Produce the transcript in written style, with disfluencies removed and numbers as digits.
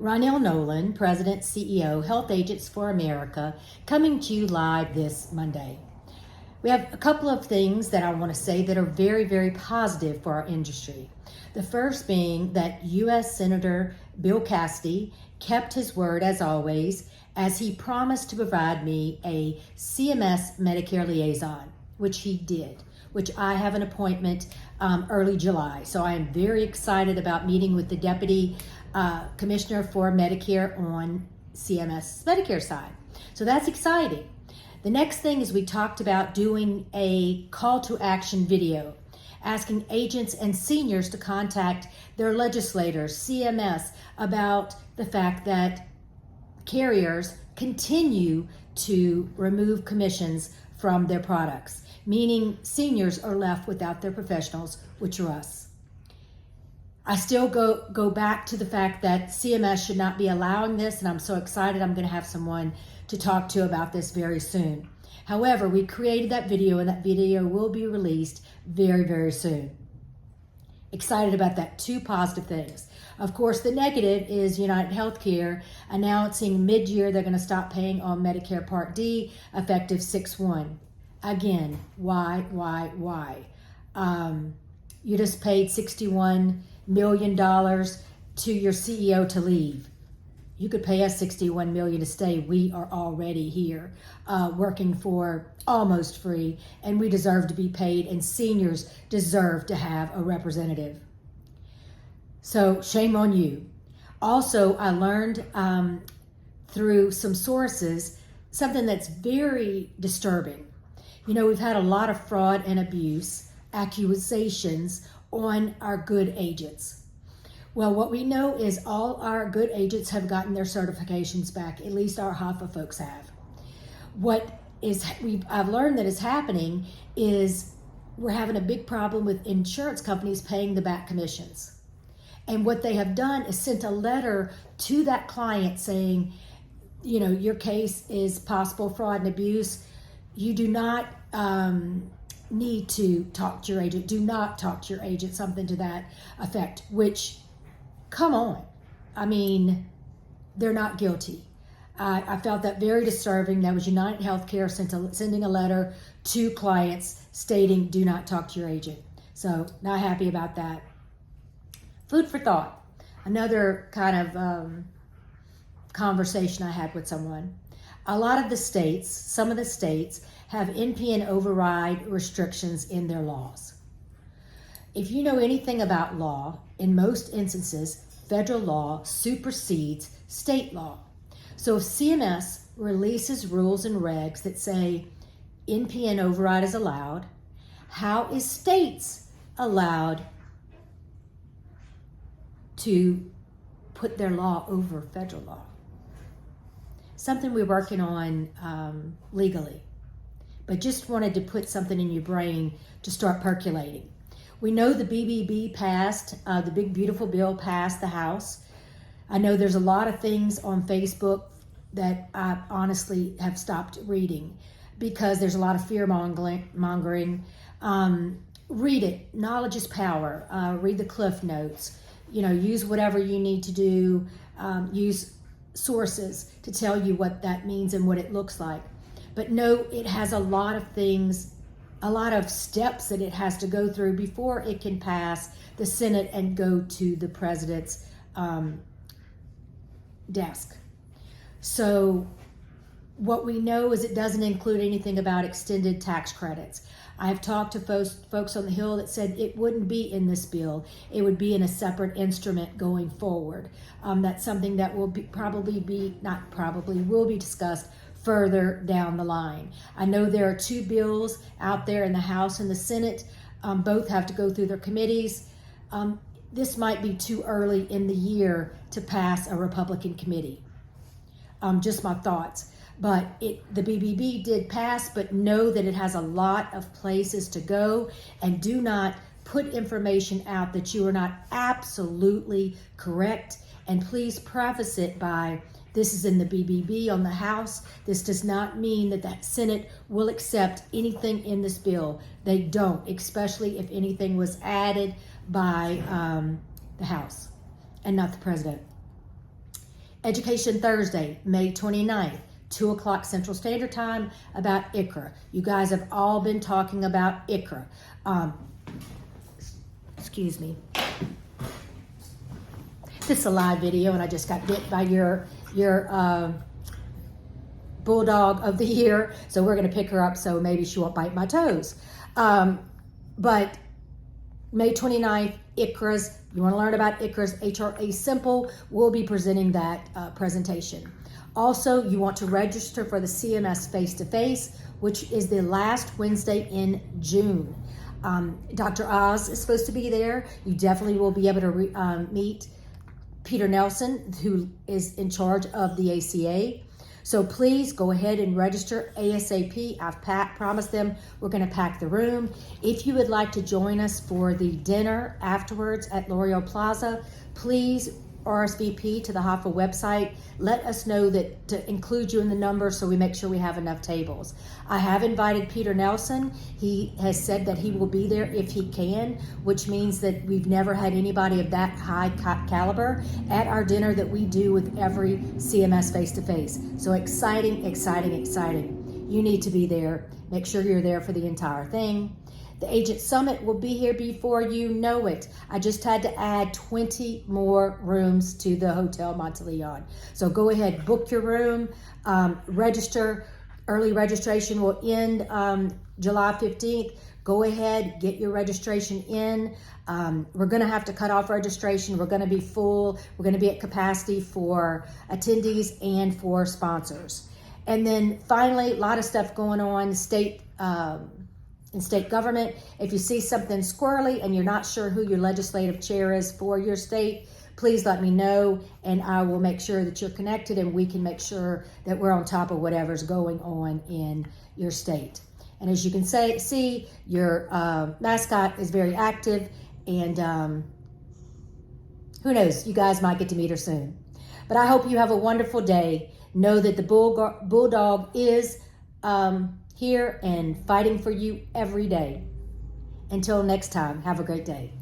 Ronell Nolan, President, CEO, Health Agents for America, coming to you live this Monday. We have a couple of things that I want to say that are very, very positive for our industry. The first being that U.S. Senator Bill Cassidy kept his word as always, as he promised to provide me a CMS Medicare liaison, which he did, which I have an appointment early July. So I am very excited about meeting with the Deputy Commissioner for Medicare on CMS Medicare side. So that's exciting. The next thing is we talked about doing a call to action video, asking agents and seniors to contact their legislators, CMS, about the fact that carriers continue to remove commissions from their products, meaning seniors are left without their professionals, which are us. I still go back to the fact that CMS should not be allowing this, and I'm so excited I'm going to have someone to talk to about this very soon. However, we created that video, and that video will be released very, very soon. Excited about that. Two positive things. Of course, the negative is United Healthcare announcing mid-year they're going to stop paying on Medicare Part D effective 6/1. Again, why? You just paid $61 million to your CEO to leave. You could pay us $61 million to stay. We are already here working for almost free, and we deserve to be paid, and seniors deserve to have a representative. So shame on you. Also, I learned through some sources something that's very disturbing. We've had a lot of fraud and abuse, accusations on our good agents. Well, what we know is all our good agents have gotten their certifications back, at least our HAFA folks have. I've learned that is happening is we're having a big problem with insurance companies paying the back commissions. And what they have done is sent a letter to that client saying, your case is possible fraud and abuse. You do not need to talk to your agent. Do not talk to your agent, something to that effect, which, come on. I mean, they're not guilty. I felt that very disturbing. That was United Healthcare sending a letter to clients stating, do not talk to your agent. So not happy about that. Food for thought. Another kind of conversation I had with someone. A lot of the states, some of the states, have NPN override restrictions in their laws. If you know anything about law, in most instances, federal law supersedes state law. So if CMS releases rules and regs that say NPN override is allowed, how is states allowed to put their law over federal law? Something we're working on legally, but just wanted to put something in your brain to start percolating. We know the BBB passed, the big beautiful bill passed the House. I know there's a lot of things on Facebook that I honestly have stopped reading because there's a lot of fear mongering. Read it. Knowledge is power. Read the Cliff Notes. Use whatever you need to do. Use sources to tell you what that means and what it looks like. But no, it has a lot of things, a lot of steps that it has to go through before it can pass the Senate and go to the president's desk. So what we know is it doesn't include anything about extended tax credits. I've talked to folks on the Hill that said it wouldn't be in this bill. It would be in a separate instrument going forward. That's something that will be will be discussed further down the line. I know there are two bills out there in the House and the Senate. Both have to go through their committees. This might be too early in the year to pass a Republican committee. Just my thoughts. But the BBB did pass, but know that it has a lot of places to go, and do not put information out that you are not absolutely correct. And please preface it by, this is in the BBB on the House. This does not mean that the Senate will accept anything in this bill. They don't, especially if anything was added by the House and not the president. Education Thursday, May 29th, 2 o'clock Central Standard Time, about ICRA. You guys have all been talking about ICRA. Excuse me. This is a live video, and I just got bit by your bulldog of the year, so we're going to pick her up so maybe she won't bite my toes. But May 29th, ICRA's, you want to learn about ICRA's HRA Simple, we'll be presenting that presentation. Also, you want to register for the CMS face-to-face, which is the last Wednesday in June. Dr. Oz is supposed to be there. You definitely will be able to meet Peter Nelson, who is in charge of the ACA. So please go ahead and register ASAP. I've promised them we're going to pack the room. If you would like to join us for the dinner afterwards at L'Oreal Plaza, please RSVP to the HAFA website. Let us know that to include you in the number so we make sure we have enough tables. I have invited Peter Nelson. He has said that he will be there if he can, which means that we've never had anybody of that high caliber at our dinner that we do with every CMS face-to-face. So exciting, exciting, exciting. You need to be there. Make sure you're there for the entire thing. The Agent Summit will be here before you know it. I just had to add 20 more rooms to the Hotel Monteleone. So go ahead, book your room, register. Early registration will end July 15th. Go ahead, get your registration in. We're going to have to cut off registration. We're going to be full. We're going to be at capacity for attendees and for sponsors. And then finally, a lot of stuff going on in state government. If you see something squirrely and you're not sure who your legislative chair is for your state, please let me know, and I will make sure that you're connected and we can make sure that we're on top of whatever's going on in your state. And as you can see, your mascot is very active, and who knows, you guys might get to meet her soon. But I hope you have a wonderful day. Know that the bulldog is here and fighting for you every day. Until next time, have a great day.